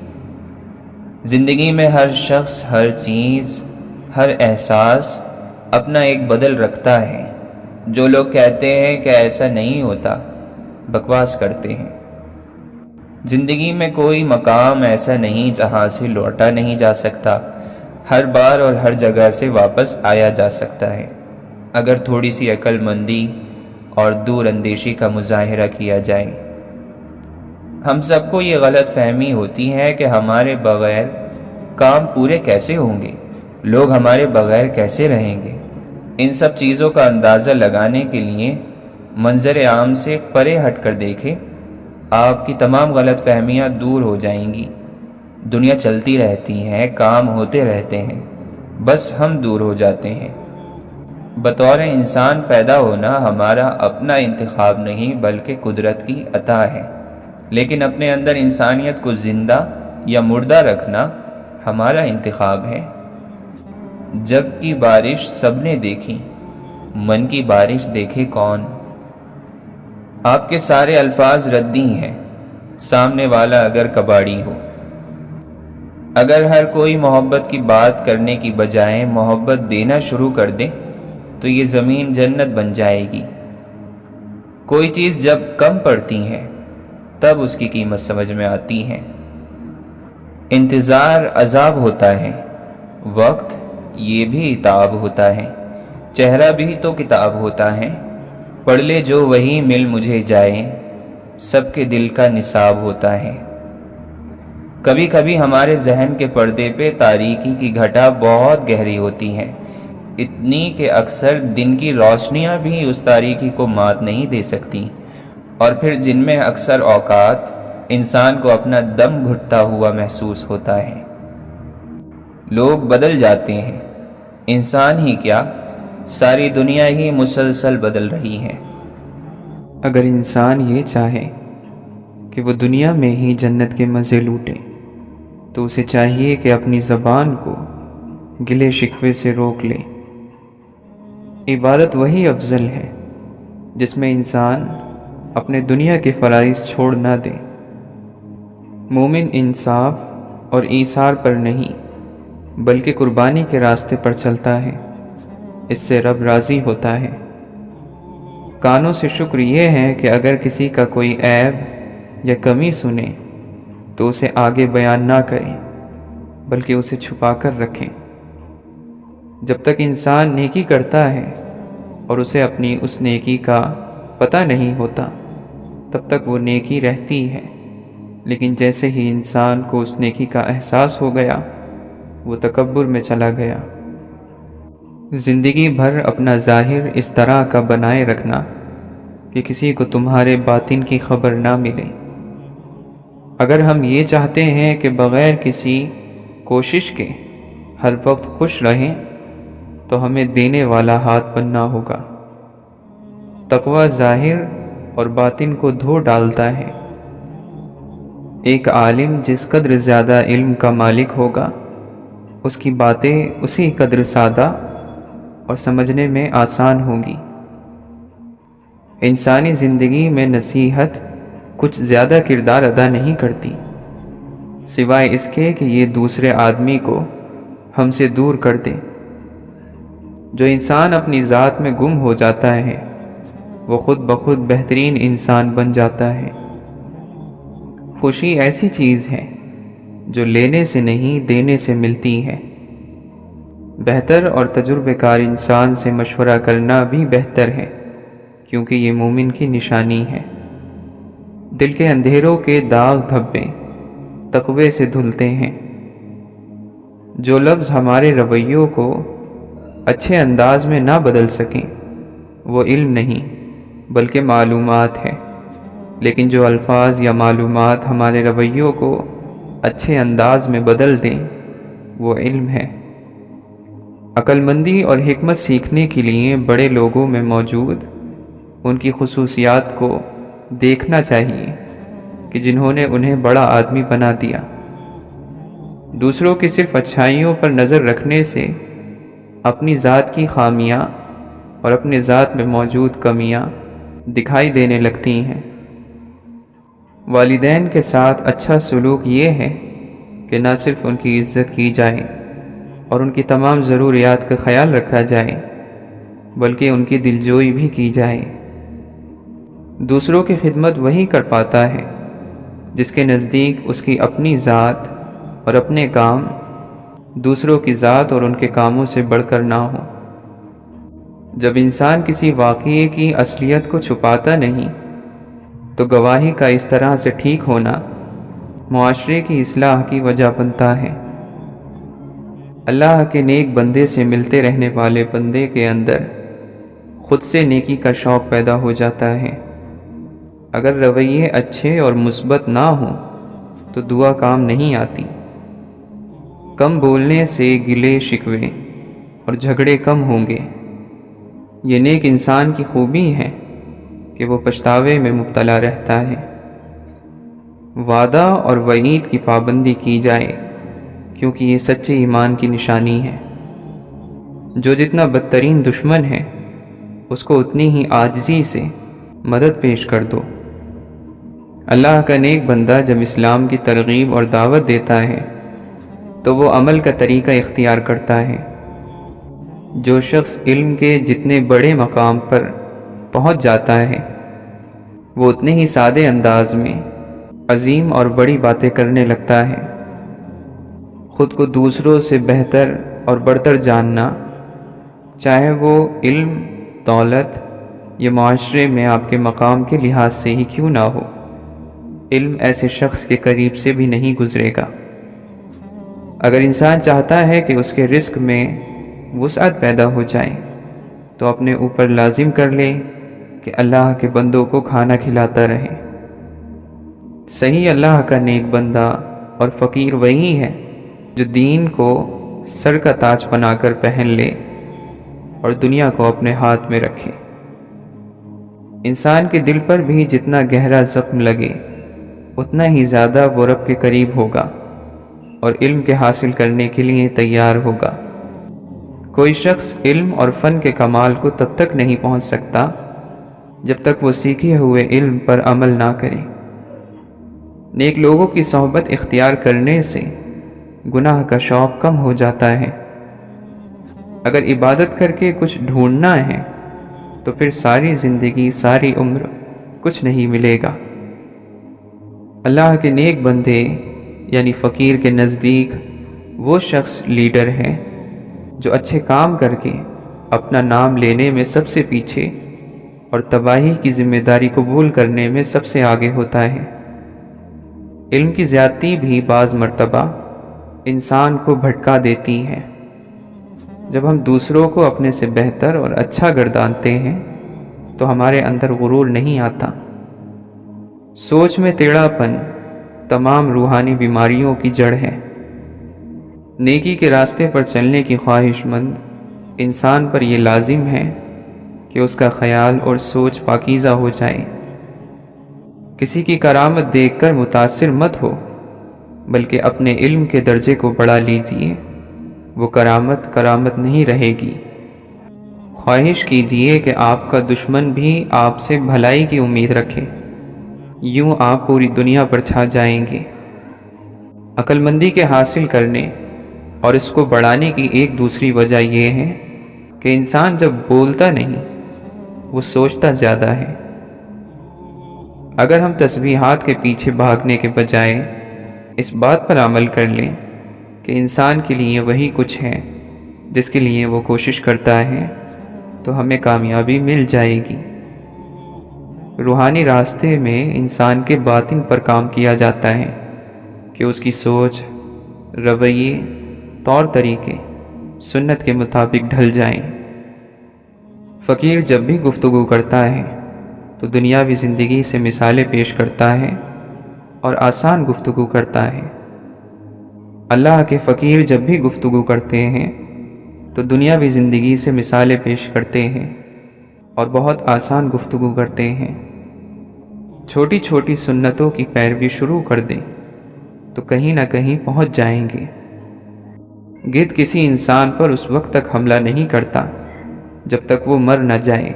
زندگی میں ہر شخص، ہر چیز، ہر احساس اپنا ایک بدل رکھتا ہے۔ جو لوگ کہتے ہیں کہ ایسا نہیں ہوتا، بکواس کرتے ہیں۔ زندگی میں کوئی مقام ایسا نہیں جہاں سے لوٹا نہیں جا سکتا، ہر بار اور ہر جگہ سے واپس آیا جا سکتا ہے، اگر تھوڑی سی عقل مندی اور دور اندیشی کا مظاہرہ کیا جائے۔ ہم سب کو یہ غلط فہمی ہوتی ہے کہ ہمارے بغیر کام پورے کیسے ہوں گے، لوگ ہمارے بغیر کیسے رہیں گے۔ ان سب چیزوں کا اندازہ لگانے کے لیے منظر عام سے پرے ہٹ کر دیکھیں، آپ کی تمام غلط فہمیاں دور ہو جائیں گی۔ دنیا چلتی رہتی ہے، کام ہوتے رہتے ہیں، بس ہم دور ہو جاتے ہیں۔ بطور انسان پیدا ہونا ہمارا اپنا انتخاب نہیں بلکہ قدرت کی عطا ہے، لیکن اپنے اندر انسانیت کو زندہ یا مردہ رکھنا ہمارا انتخاب ہے۔ جگ کی بارش سب نے دیکھی، من کی بارش دیکھے کون؟ آپ کے سارے الفاظ ردی ہیں، سامنے والا اگر کباڑی ہو۔ اگر ہر کوئی محبت کی بات کرنے کی بجائے محبت دینا شروع کر دے تو یہ زمین جنت بن جائے گی۔ کوئی چیز جب کم پڑتی ہے تب اس کی قیمت سمجھ میں آتی ہے۔ انتظار عذاب ہوتا ہے، وقت یہ بھی عتاب ہوتا ہے، چہرہ بھی تو کتاب ہوتا ہے، پڑھ لے جو وہی مل مجھے جائے، سب کے دل کا نصاب ہوتا ہے۔ کبھی کبھی ہمارے ذہن کے پردے پہ تاریکی کی گھٹا بہت گہری ہوتی ہے، اتنی کہ اکثر دن کی روشنیاں بھی اس تاریکی کو مات نہیں دے سکتی، اور پھر جن میں اکثر اوقات انسان کو اپنا دم گھٹتا ہوا محسوس ہوتا ہے۔ لوگ بدل جاتے ہیں، انسان ہی کیا، ساری دنیا ہی مسلسل بدل رہی ہے۔ اگر انسان یہ چاہے کہ وہ دنیا میں ہی جنت کے مزے لوٹے تو اسے چاہیے کہ اپنی زبان کو گلے شکوے سے روک لے۔ عبادت وہی افضل ہے جس میں انسان اپنے دنیا کے فرائض چھوڑ نہ دے۔ مومن انصاف اور ایثار پر نہیں بلکہ قربانی کے راستے پر چلتا ہے، اس سے رب راضی ہوتا ہے۔ کانوں سے شکر یہ ہے کہ اگر کسی کا کوئی عیب یا کمی سنے تو اسے آگے بیان نہ کریں بلکہ اسے چھپا کر رکھیں۔ جب تک انسان نیکی کرتا ہے اور اسے اپنی اس نیکی کا پتہ نہیں ہوتا تب تک وہ نیکی رہتی ہے، لیکن جیسے ہی انسان کو اس نیکی کا احساس ہو گیا وہ تکبر میں چلا گیا۔ زندگی بھر اپنا ظاہر اس طرح کا بنائے رکھنا کہ کسی کو تمہارے باطن کی خبر نہ ملے۔ اگر ہم یہ چاہتے ہیں کہ بغیر کسی کوشش کے ہر وقت خوش رہیں تو ہمیں دینے والا ہاتھ بننا ہوگا۔ تقوی ظاہر اور باطن کو دھو ڈالتا ہے۔ ایک عالم جس قدر زیادہ علم کا مالک ہوگا اس کی باتیں اسی قدر سادہ اور سمجھنے میں آسان ہوں گی۔ انسانی زندگی میں نصیحت کچھ زیادہ کردار ادا نہیں کرتی سوائے اس کے کہ یہ دوسرے آدمی کو ہم سے دور کر دے۔ جو انسان اپنی ذات میں گم ہو جاتا ہے وہ خود بخود بہترین انسان بن جاتا ہے۔ خوشی ایسی چیز ہے جو لینے سے نہیں دینے سے ملتی ہے۔ بہتر اور تجربہ کار انسان سے مشورہ کرنا بھی بہتر ہے کیونکہ یہ مومن کی نشانی ہے۔ دل کے اندھیروں کے داغ دھبے تقوی سے دھلتے ہیں۔ جو لفظ ہمارے رویوں کو اچھے انداز میں نہ بدل سکیں وہ علم نہیں بلکہ معلومات ہے، لیکن جو الفاظ یا معلومات ہمارے رویوں کو اچھے انداز میں بدل دیں وہ علم ہے۔ عقل مندی اور حکمت سیکھنے کے لیے بڑے لوگوں میں موجود ان کی خصوصیات کو دیکھنا چاہیے کہ جنہوں نے انہیں بڑا آدمی بنا دیا۔ دوسروں کی صرف اچھائیوں پر نظر رکھنے سے اپنی ذات کی خامیاں اور اپنے ذات میں موجود کمیاں دکھائی دینے لگتی ہیں۔ والدین کے ساتھ اچھا سلوک یہ ہے کہ نہ صرف ان کی عزت کی جائے اور ان کی تمام ضروریات کا خیال رکھا جائے بلکہ ان کی دلجوئی بھی کی جائے۔ دوسروں کی خدمت وہی کر پاتا ہے جس کے نزدیک اس کی اپنی ذات اور اپنے کام دوسروں کی ذات اور ان کے کاموں سے بڑھ کر نہ ہو۔ جب انسان کسی واقعے کی اصلیت کو چھپاتا نہیں تو گواہی کا اس طرح سے ٹھیک ہونا معاشرے کی اصلاح کی وجہ بنتا ہے۔ اللہ کے نیک بندے سے ملتے رہنے والے بندے کے اندر خود سے نیکی کا شوق پیدا ہو جاتا ہے۔ اگر رویے اچھے اور مثبت نہ ہوں تو دعا کام نہیں آتی۔ کم بولنے سے گلے شکوے اور جھگڑے کم ہوں گے۔ یہ نیک انسان کی خوبی ہے کہ وہ پچھتاوے میں مبتلا رہتا ہے۔ وعدہ اور وعید کی پابندی کی جائے کیونکہ یہ سچے ایمان کی نشانی ہے۔ جو جتنا بدترین دشمن ہے اس کو اتنی ہی عاجزی سے مدد پیش کر دو۔ اللہ کا نیک بندہ جب اسلام کی ترغیب اور دعوت دیتا ہے تو وہ عمل کا طریقہ اختیار کرتا ہے۔ جو شخص علم کے جتنے بڑے مقام پر پہنچ جاتا ہے وہ اتنے ہی سادے انداز میں عظیم اور بڑی باتیں کرنے لگتا ہے۔ خود کو دوسروں سے بہتر اور برتر جاننا، چاہے وہ علم، دولت یا معاشرے میں آپ کے مقام کے لحاظ سے ہی کیوں نہ ہو، علم ایسے شخص کے قریب سے بھی نہیں گزرے گا۔ اگر انسان چاہتا ہے کہ اس کے رزق میں وسعت پیدا ہو جائے تو اپنے اوپر لازم کر لے کہ اللہ کے بندوں کو کھانا کھلاتا رہے۔ صحیح اللہ کا نیک بندہ اور فقیر وہی ہے جو دین کو سر کا تاج بنا کر پہن لے اور دنیا کو اپنے ہاتھ میں رکھے۔ انسان کے دل پر بھی جتنا گہرا زخم لگے اتنا ہی زیادہ وہ رب کے قریب ہوگا اور علم کے حاصل کرنے کے لیے تیار ہوگا۔ کوئی شخص علم اور فن کے کمال کو تب تک نہیں پہنچ سکتا جب تک وہ سیکھے ہوئے علم پر عمل نہ کرے۔ نیک لوگوں کی صحبت اختیار کرنے سے گناہ کا شوق کم ہو جاتا ہے۔ اگر عبادت کر کے کچھ ڈھونڈنا ہے تو پھر ساری زندگی، ساری عمر کچھ نہیں ملے گا۔ اللہ کے نیک بندے یعنی فقیر کے نزدیک وہ شخص لیڈر ہے جو اچھے کام کر کے اپنا نام لینے میں سب سے پیچھے اور تباہی کی ذمہ داری قبول کرنے میں سب سے آگے ہوتا ہے۔ علم کی زیادتی بھی بعض مرتبہ انسان کو بھٹکا دیتی ہے۔ جب ہم دوسروں کو اپنے سے بہتر اور اچھا گردانتے ہیں تو ہمارے اندر غرور نہیں آتا۔ سوچ میں ٹیڑھا پن تمام روحانی بیماریوں کی جڑ ہے۔ نیکی کے راستے پر چلنے کی خواہش مند انسان پر یہ لازم ہے کہ اس کا خیال اور سوچ پاکیزہ ہو جائے۔ کسی کی کرامت دیکھ کر متاثر مت ہو بلکہ اپنے علم کے درجے کو بڑھا لیجئے۔ وہ کرامت نہیں رہے گی۔ خواہش کیجئے کہ آپ کا دشمن بھی آپ سے بھلائی کی امید رکھے، یوں آپ پوری دنیا پر چھا جائیں گے۔ عقل مندی کے حاصل کرنے اور اس کو بڑھانے کی ایک دوسری وجہ یہ ہے کہ انسان جب بولتا نہیں وہ سوچتا زیادہ ہے۔ اگر ہم تسبیحات کے پیچھے بھاگنے کے بجائے اس بات پر عمل کر لیں کہ انسان کے لیے وہی کچھ ہے جس کے لیے وہ کوشش کرتا ہے تو ہمیں کامیابی مل جائے گی۔ روحانی راستے میں انسان کے باطن پر کام کیا جاتا ہے کہ اس کی سوچ، رویے، طور طریقے سنت کے مطابق ڈھل جائیں۔ فقیر جب بھی گفتگو کرتا ہے تو دنیاوی زندگی سے مثالیں پیش کرتا ہے اور آسان گفتگو کرتا ہے۔ اللہ کے فقیر جب بھی گفتگو کرتے ہیں تو دنیاوی زندگی سے مثالیں پیش کرتے ہیں اور بہت آسان گفتگو کرتے ہیں۔ چھوٹی چھوٹی سنتوں کی پیروی شروع کر دیں تو کہیں نہ کہیں پہنچ جائیں گے۔ گدھ کسی انسان پر اس وقت تک حملہ نہیں کرتا جب تک وہ مر نہ جائے۔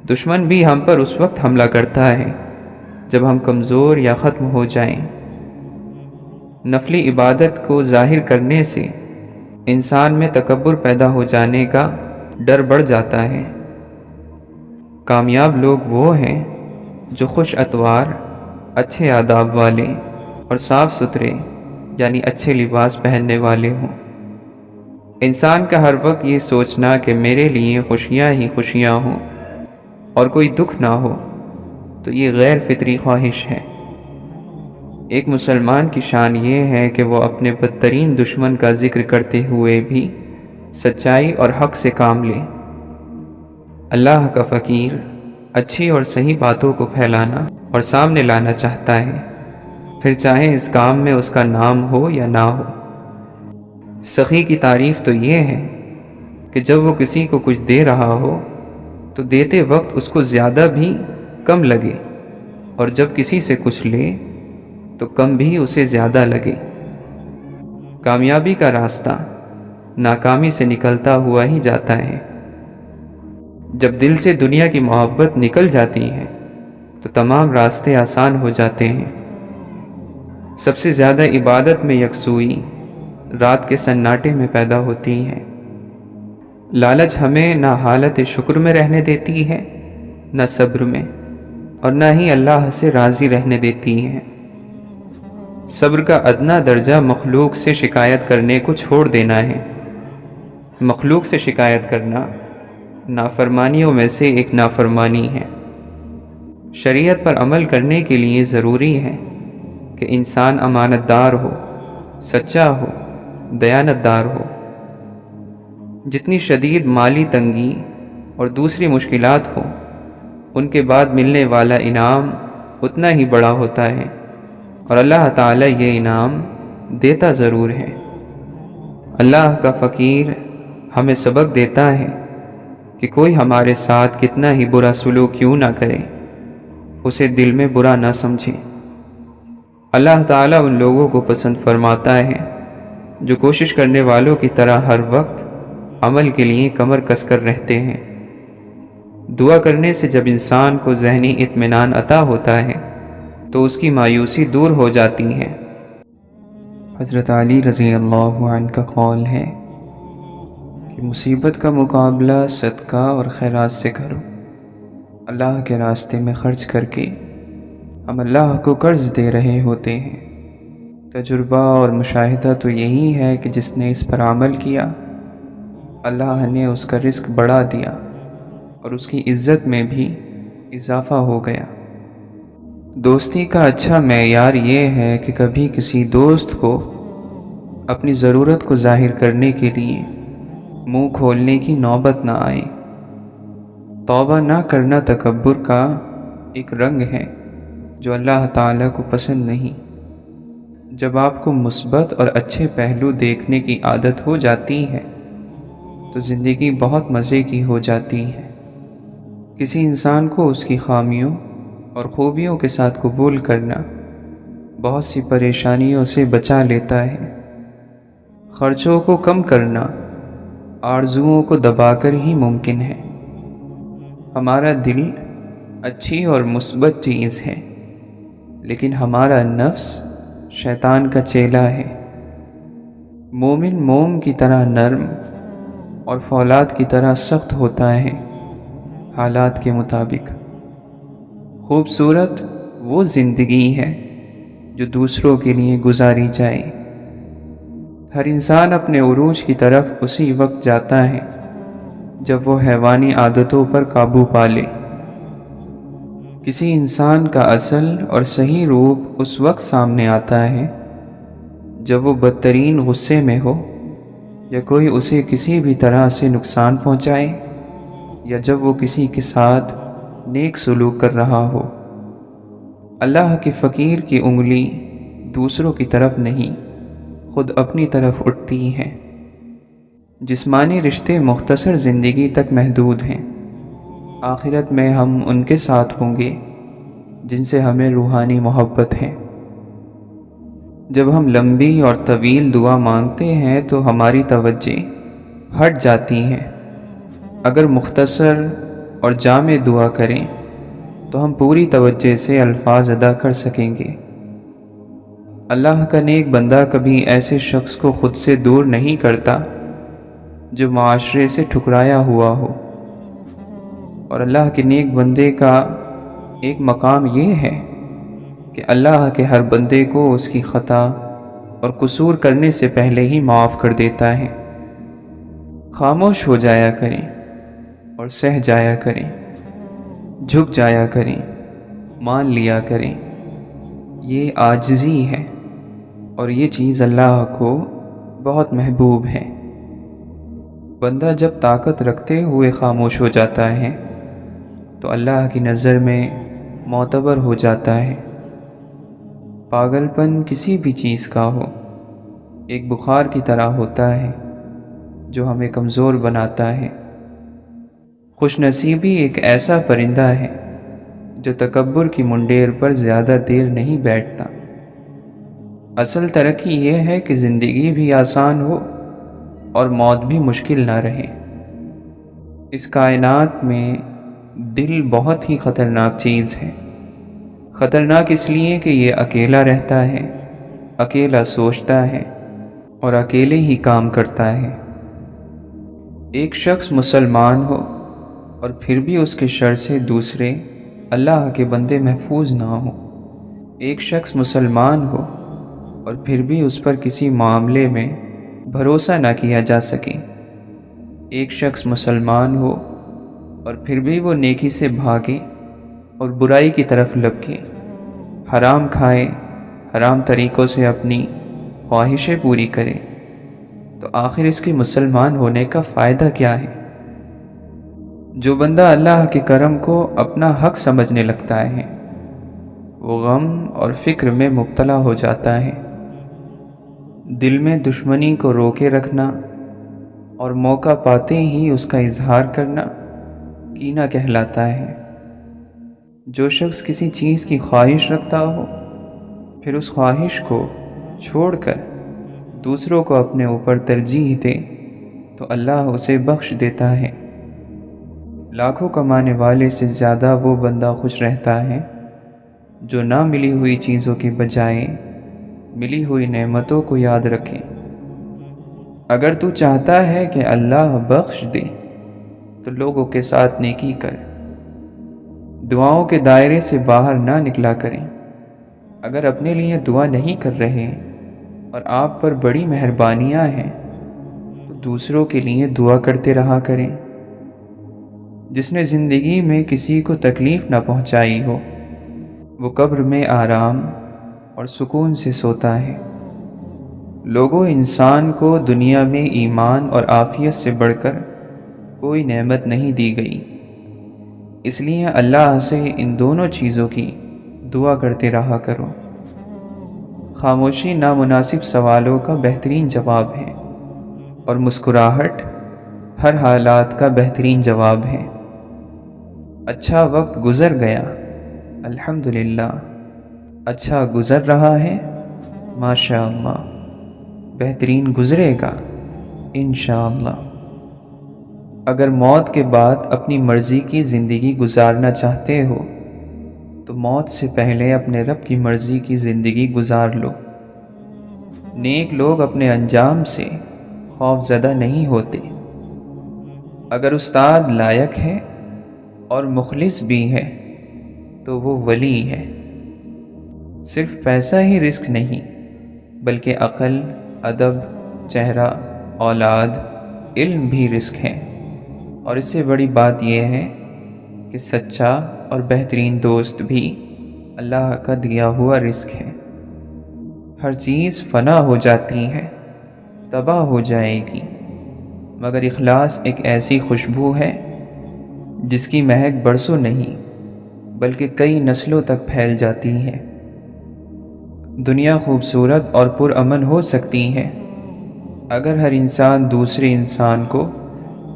دشمن بھی ہم پر اس وقت حملہ کرتا ہے جب ہم کمزور یا ختم ہو جائیں۔ نفلی عبادت کو ظاہر کرنے سے انسان میں تکبر پیدا ہو جانے کا ڈر بڑھ جاتا ہے۔ کامیاب لوگ وہ ہیں جو خوش اتوار، اچھے آداب والے اور صاف ستھرے یعنی اچھے لباس پہننے والے ہوں۔ انسان کا ہر وقت یہ سوچنا کہ میرے لیے خوشیاں ہی خوشیاں ہوں اور کوئی دکھ نہ ہو تو یہ غیر فطری خواہش ہے۔ ایک مسلمان کی شان یہ ہے کہ وہ اپنے بدترین دشمن کا ذکر کرتے ہوئے بھی سچائی اور حق سے کام لے۔ اللہ کا فقیر اچھی اور صحیح باتوں کو پھیلانا اور سامنے لانا چاہتا ہے، پھر چاہے اس کام میں اس کا نام ہو یا نہ ہو۔ سخی کی تعریف تو یہ ہے کہ جب وہ کسی کو کچھ دے رہا ہو تو دیتے وقت اس کو زیادہ بھی کم لگے، اور جب کسی سے کچھ لے تو کم بھی اسے زیادہ لگے۔ کامیابی کا راستہ ناکامی سے نکلتا ہوا ہی جاتا ہے۔ جب دل سے دنیا کی محبت نکل جاتی ہے تو تمام راستے آسان ہو جاتے ہیں۔ سب سے زیادہ عبادت میں یکسوئی رات کے سناٹے میں پیدا ہوتی ہے۔ لالچ ہمیں نہ حالت شکر میں رہنے دیتی ہے، نہ صبر میں، اور نہ ہی اللہ سے راضی رہنے دیتی ہے۔ صبر کا ادنا درجہ مخلوق سے شکایت کرنے کو چھوڑ دینا ہے۔ مخلوق سے شکایت کرنا نافرمانیوں میں سے ایک نافرمانی ہے۔ شریعت پر عمل کرنے کے لیے ضروری ہے کہ انسان امانت دار ہو، سچا ہو، دیانت دار ہو۔ جتنی شدید مالی تنگی اور دوسری مشکلات ہوں، ان کے بعد ملنے والا انعام اتنا ہی بڑا ہوتا ہے، اور اللہ تعالیٰ یہ انعام دیتا ضرور ہے۔ اللہ کا فقیر ہمیں سبق دیتا ہے کہ کوئی ہمارے ساتھ کتنا ہی برا سلوک کیوں نہ کرے، اسے دل میں برا نہ سمجھے۔ اللہ تعالیٰ ان لوگوں کو پسند فرماتا ہے جو کوشش کرنے والوں کی طرح ہر وقت عمل کے لیے کمر کس کر رہتے ہیں۔ دعا کرنے سے جب انسان کو ذہنی اطمینان عطا ہوتا ہے تو اس کی مایوسی دور ہو جاتی ہے۔ حضرت علی رضی اللہ عنہ کا قول ہے کہ مصیبت کا مقابلہ صدقہ اور خیرات سے کرو۔ اللہ کے راستے میں خرچ کر کے ہم اللہ کو قرض دے رہے ہوتے ہیں۔ تجربہ اور مشاہدہ تو یہی ہے کہ جس نے اس پر عمل کیا، اللہ نے اس کا رزق بڑھا دیا اور اس کی عزت میں بھی اضافہ ہو گیا۔ دوستی کا اچھا معیار یہ ہے کہ کبھی کسی دوست کو اپنی ضرورت کو ظاہر کرنے کے لیے منہ کھولنے کی نوبت نہ آئے۔ توبہ نہ کرنا تکبر کا ایک رنگ ہے جو اللہ تعالیٰ کو پسند نہیں۔ جب آپ کو مثبت اور اچھے پہلو دیکھنے کی عادت ہو جاتی ہے تو زندگی بہت مزے کی ہو جاتی ہے۔ کسی انسان کو اس کی خامیوں اور خوبیوں کے ساتھ قبول کرنا بہت سی پریشانیوں سے بچا لیتا ہے۔ خرچوں کو کم کرنا آرزوؤں کو دبا کر ہی ممکن ہے۔ ہمارا دل اچھی اور مثبت چیز ہے، لیکن ہمارا نفس شیطان کا چیلا ہے۔ مومن موم کی طرح نرم اور فولاد کی طرح سخت ہوتا ہے حالات کے مطابق۔ خوبصورت وہ زندگی ہے جو دوسروں کے لیے گزاری جائے۔ ہر انسان اپنے عروج کی طرف اسی وقت جاتا ہے جب وہ حیوانی عادتوں پر قابو پا لے۔ کسی انسان کا اصل اور صحیح روپ اس وقت سامنے آتا ہے جب وہ بدترین غصے میں ہو، یا کوئی اسے کسی بھی طرح سے نقصان پہنچائے، یا جب وہ کسی کے ساتھ نیک سلوک کر رہا ہو۔ اللہ کے فقیر کی انگلی دوسروں کی طرف نہیں، خود اپنی طرف اٹھتی ہے۔ جسمانی رشتے مختصر زندگی تک محدود ہیں، آخرت میں ہم ان کے ساتھ ہوں گے جن سے ہمیں روحانی محبت ہے۔ جب ہم لمبی اور طویل دعا مانگتے ہیں تو ہماری توجہ ہٹ جاتی ہے۔ اگر مختصر اور جامع دعا کریں تو ہم پوری توجہ سے الفاظ ادا کر سکیں گے۔ اللہ کا نیک بندہ کبھی ایسے شخص کو خود سے دور نہیں کرتا جو معاشرے سے ٹھکرایا ہوا ہو، اور اللہ کے نیک بندے کا ایک مقام یہ ہے کہ اللہ کے ہر بندے کو اس کی خطا اور قصور کرنے سے پہلے ہی معاف کر دیتا ہے۔ خاموش ہو جایا کریں اور سہ جایا کریں، جھک جایا کریں، مان لیا کریں۔ یہ عاجزی ہے اور یہ چیز اللہ کو بہت محبوب ہے۔ بندہ جب طاقت رکھتے ہوئے خاموش ہو جاتا ہے تو اللہ کی نظر میں معتبر ہو جاتا ہے۔ پاگل پن کسی بھی چیز کا ہو ایک بخار کی طرح ہوتا ہے جو ہمیں کمزور بناتا ہے۔ خوش نصیبی ایک ایسا پرندہ ہے جو تکبر کی منڈیر پر زیادہ دیر نہیں بیٹھتا۔ اصل ترقی یہ ہے کہ زندگی بھی آسان ہو اور موت بھی مشکل نہ رہے۔ اس کائنات میں دل بہت ہی خطرناک چیز ہے۔ خطرناک اس لیے کہ یہ اکیلا رہتا ہے، اکیلا سوچتا ہے اور اکیلے ہی کام کرتا ہے۔ ایک شخص مسلمان ہو اور پھر بھی اس کے شر سے دوسرے اللہ کے بندے محفوظ نہ ہوں۔ ایک شخص مسلمان ہو اور پھر بھی اس پر کسی معاملے میں بھروسہ نہ کیا جا سکے۔ ایک شخص مسلمان ہو اور پھر بھی وہ نیکی سے بھاگے اور برائی کی طرف لپکے، حرام کھائے، حرام طریقوں سے اپنی خواہشیں پوری کرے، تو آخر اس کے مسلمان ہونے کا فائدہ کیا ہے؟ جو بندہ اللہ کے کرم کو اپنا حق سمجھنے لگتا ہے وہ غم اور فکر میں مبتلا ہو جاتا ہے۔ دل میں دشمنی کو روکے رکھنا اور موقع پاتے ہی اس کا اظہار کرنا کینہ کہلاتا ہے۔ جو شخص کسی چیز کی خواہش رکھتا ہو پھر اس خواہش کو چھوڑ کر دوسروں کو اپنے اوپر ترجیح دے تو اللہ اسے بخش دیتا ہے۔ لاکھوں کمانے والے سے زیادہ وہ بندہ خوش رہتا ہے جو نہ ملی ہوئی چیزوں کی بجائے ملی ہوئی نعمتوں کو یاد رکھے۔ اگر تو چاہتا ہے کہ اللہ بخش دے تو لوگوں کے ساتھ نیکی کر، دعاؤں کے دائرے سے باہر نہ نکلا کریں۔ اگر اپنے لیے دعا نہیں کر رہے اور آپ پر بڑی مہربانیاں ہیں تو دوسروں کے لیے دعا کرتے رہا کریں۔ جس نے زندگی میں کسی کو تکلیف نہ پہنچائی ہو وہ قبر میں آرام اور سکون سے سوتا ہے۔ لوگوں، انسان کو دنیا میں ایمان اور عافیت سے بڑھ کر کوئی نعمت نہیں دی گئی، اس لیے اللہ سے ان دونوں چیزوں کی دعا کرتے رہا کرو۔ خاموشی نامناسب سوالوں کا بہترین جواب ہے اور مسکراہٹ ہر حالات کا بہترین جواب ہے۔ اچھا وقت گزر گیا، الحمدللہ۔ اچھا گزر رہا ہے، ماشاءاللہ۔ بہترین گزرے گا، انشاءاللہ۔ اگر موت کے بعد اپنی مرضی کی زندگی گزارنا چاہتے ہو تو موت سے پہلے اپنے رب کی مرضی کی زندگی گزار لو۔ نیک لوگ اپنے انجام سے خوف زدہ نہیں ہوتے۔ اگر استاد لائق ہے اور مخلص بھی ہے تو وہ ولی ہے۔ صرف پیسہ ہی رزق نہیں بلکہ عقل، ادب، چہرہ، اولاد، علم بھی رزق ہے، اور اس سے بڑی بات یہ ہے کہ سچا اور بہترین دوست بھی اللہ کا دیا ہوا رزق ہے۔ ہر چیز فنا ہو جاتی ہے، تباہ ہو جائے گی، مگر اخلاص ایک ایسی خوشبو ہے جس کی مہک برسوں نہیں بلکہ کئی نسلوں تک پھیل جاتی ہے۔ دنیا خوبصورت اور پرامن ہو سکتی ہے اگر ہر انسان دوسرے انسان کو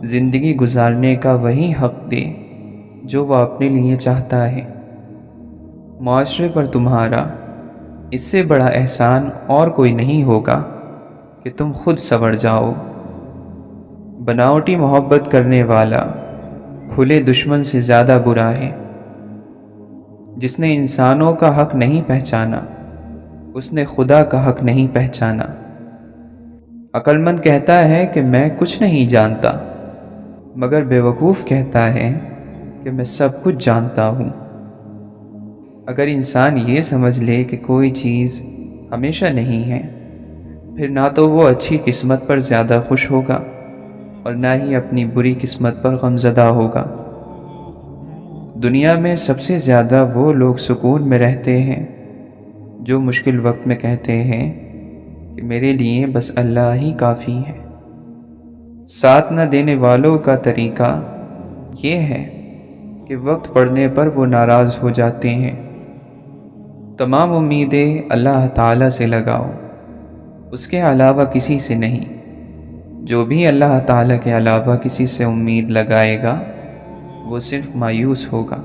زندگی گزارنے کا وہی حق دے جو وہ اپنے لیے چاہتا ہے۔ معاشرے پر تمہارا اس سے بڑا احسان اور کوئی نہیں ہوگا کہ تم خود سنور جاؤ۔ بناوٹی محبت کرنے والا کھلے دشمن سے زیادہ برا ہے۔ جس نے انسانوں کا حق نہیں پہچانا اس نے خدا کا حق نہیں پہچانا۔ عقل مند کہتا ہے کہ میں کچھ نہیں جانتا، مگر بیوقوف کہتا ہے کہ میں سب کچھ جانتا ہوں۔ اگر انسان یہ سمجھ لے کہ کوئی چیز ہمیشہ نہیں ہے، پھر نہ تو وہ اچھی قسمت پر زیادہ خوش ہوگا اور نہ ہی اپنی بری قسمت پر غمزدہ ہوگا۔ دنیا میں سب سے زیادہ وہ لوگ سکون میں رہتے ہیں جو مشکل وقت میں کہتے ہیں کہ میرے لیے بس اللہ ہی کافی ہے۔ ساتھ نہ دینے والوں کا طریقہ یہ ہے کہ وقت پڑنے پر وہ ناراض ہو جاتے ہیں۔ تمام امیدیں اللہ تعالیٰ سے لگاؤ، اس کے علاوہ کسی سے نہیں۔ جو بھی اللہ تعالیٰ کے علاوہ کسی سے امید لگائے گا وہ صرف مایوس ہوگا۔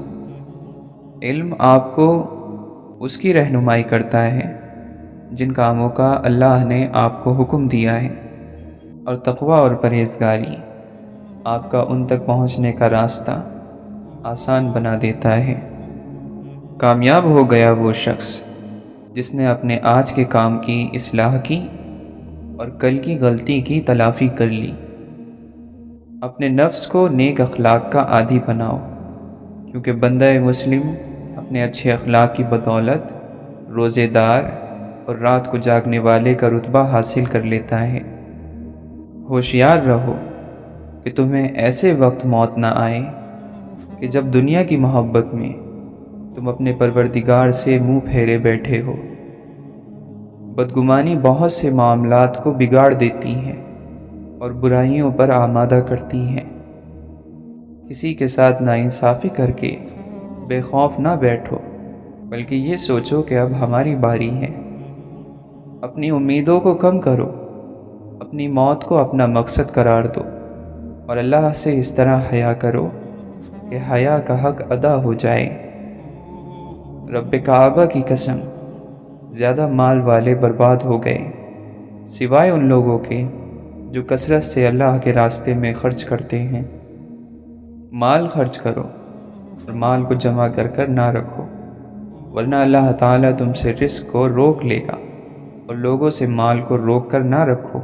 علم آپ کو اس کی رہنمائی کرتا ہے جن کاموں کا اللہ نے آپ کو حکم دیا ہے، اور تقوی اور پرہیزگاری آپ کا ان تک پہنچنے کا راستہ آسان بنا دیتا ہے۔ کامیاب ہو گیا وہ شخص جس نے اپنے آج کے کام کی اصلاح کی اور کل کی غلطی کی تلافی کر لی۔ اپنے نفس کو نیک اخلاق کا عادی بناؤ، کیونکہ بندہ مسلم اپنے اچھے اخلاق کی بدولت روزے دار اور رات کو جاگنے والے کا رتبہ حاصل کر لیتا ہے۔ ہوشیار رہو کہ تمہیں ایسے وقت موت نہ آئے کہ جب دنیا کی محبت میں تم اپنے پروردگار سے منہ پھیرے بیٹھے ہو۔ بدگمانی بہت سے معاملات کو بگاڑ دیتی ہے اور برائیوں پر آمادہ کرتی ہے۔ کسی کے ساتھ ناانصافی کر کے بے خوف نہ بیٹھو، بلکہ یہ سوچو کہ اب ہماری باری ہے۔ اپنی امیدوں کو کم کرو، اپنی موت کو اپنا مقصد قرار دو، اور اللہ سے اس طرح حیا کرو کہ حیا کا حق ادا ہو جائے۔ رب کعبہ کی قسم، زیادہ مال والے برباد ہو گئے سوائے ان لوگوں کے جو کثرت سے اللہ کے راستے میں خرچ کرتے ہیں۔ مال خرچ کرو اور مال کو جمع کر کر نہ رکھو، ورنہ اللہ تعالیٰ تم سے رزق کو روک لے گا، اور لوگوں سے مال کو روک کر نہ رکھو،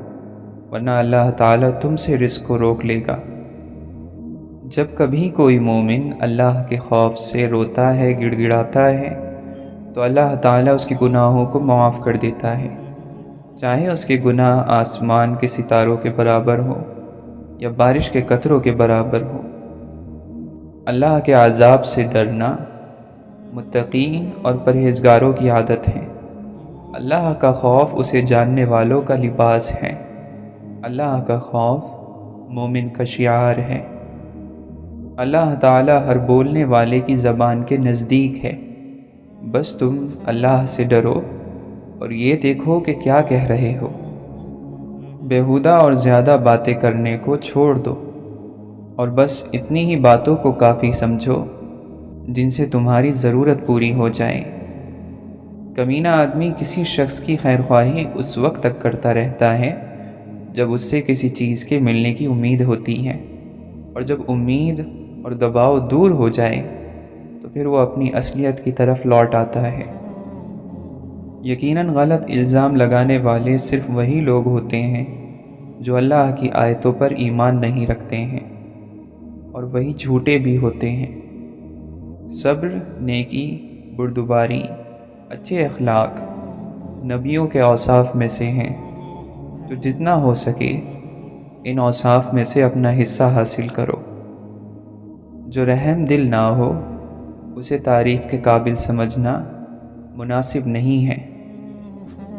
ورنہ اللہ تعالیٰ تم سے رزق کو روک لے گا۔ جب کبھی کوئی مومن اللہ کے خوف سے روتا ہے، گڑ گڑاتا ہے، تو اللہ تعالیٰ اس کے گناہوں کو معاف کر دیتا ہے، چاہے اس کے گناہ آسمان کے ستاروں کے برابر ہو یا بارش کے قطروں کے برابر ہو۔ اللہ کے عذاب سے ڈرنا متقین اور پرہیزگاروں کی عادت ہے۔ اللہ کا خوف اسے جاننے والوں کا لباس ہے۔ اللہ کا خوف مومن کا شعار ہے۔ اللہ تعالیٰ ہر بولنے والے کی زبان کے نزدیک ہے، بس تم اللہ سے ڈرو اور یہ دیکھو کہ کیا کہہ رہے ہو۔ بیہودہ اور زیادہ باتیں کرنے کو چھوڑ دو اور بس اتنی ہی باتوں کو کافی سمجھو جن سے تمہاری ضرورت پوری ہو جائے۔ کمینہ آدمی کسی شخص کی خیرخواہی اس وقت تک کرتا رہتا ہے جب اس سے کسی چیز کے ملنے کی امید ہوتی ہے، اور جب امید اور دباؤ دور ہو جائے تو پھر وہ اپنی اصلیت کی طرف لوٹ آتا ہے۔ یقیناً غلط الزام لگانے والے صرف وہی لوگ ہوتے ہیں جو اللہ کی آیتوں پر ایمان نہیں رکھتے ہیں، اور وہی جھوٹے بھی ہوتے ہیں۔ صبر، نیکی، بردباری، اچھے اخلاق نبیوں کے اوصاف میں سے ہیں، تو جتنا ہو سکے ان اوصاف میں سے اپنا حصہ حاصل کرو۔ جو رحم دل نہ ہو اسے تعریف کے قابل سمجھنا مناسب نہیں ہے۔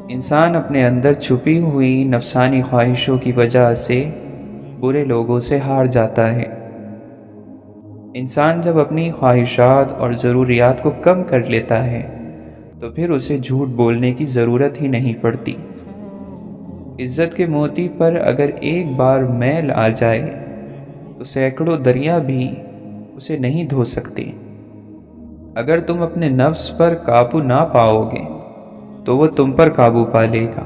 انسان اپنے اندر چھپی ہوئی نفسانی خواہشوں کی وجہ سے برے لوگوں سے ہار جاتا ہے۔ انسان جب اپنی خواہشات اور ضروریات کو کم کر لیتا ہے تو پھر اسے جھوٹ بولنے کی ضرورت ہی نہیں پڑتی۔ عزت کے موتی پر اگر ایک بار میل آ جائے تو سینکڑوں دریا بھی اسے نہیں دھو سکتے۔ اگر تم اپنے نفس پر قابو نہ پاؤ گے تو وہ تم پر قابو پا لے گا۔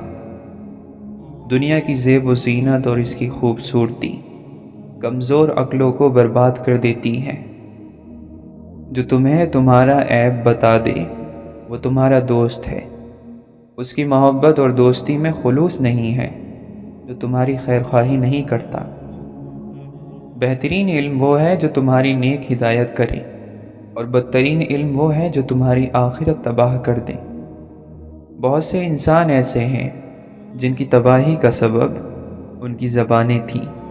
دنیا کی زیب و زینت اور اس کی خوبصورتی کمزور عقلوں کو برباد کر دیتی ہے۔ جو تمہیں تمہارا عیب بتا دے وہ تمہارا دوست ہے۔ اس کی محبت اور دوستی میں خلوص نہیں ہے جو تمہاری خیر خواہی نہیں کرتا۔ بہترین علم وہ ہے جو تمہاری نیک ہدایت کرے، اور بدترین علم وہ ہے جو تمہاری آخرت تباہ کر دے۔ بہت سے انسان ایسے ہیں جن کی تباہی کا سبب ان کی زبانیں تھیں۔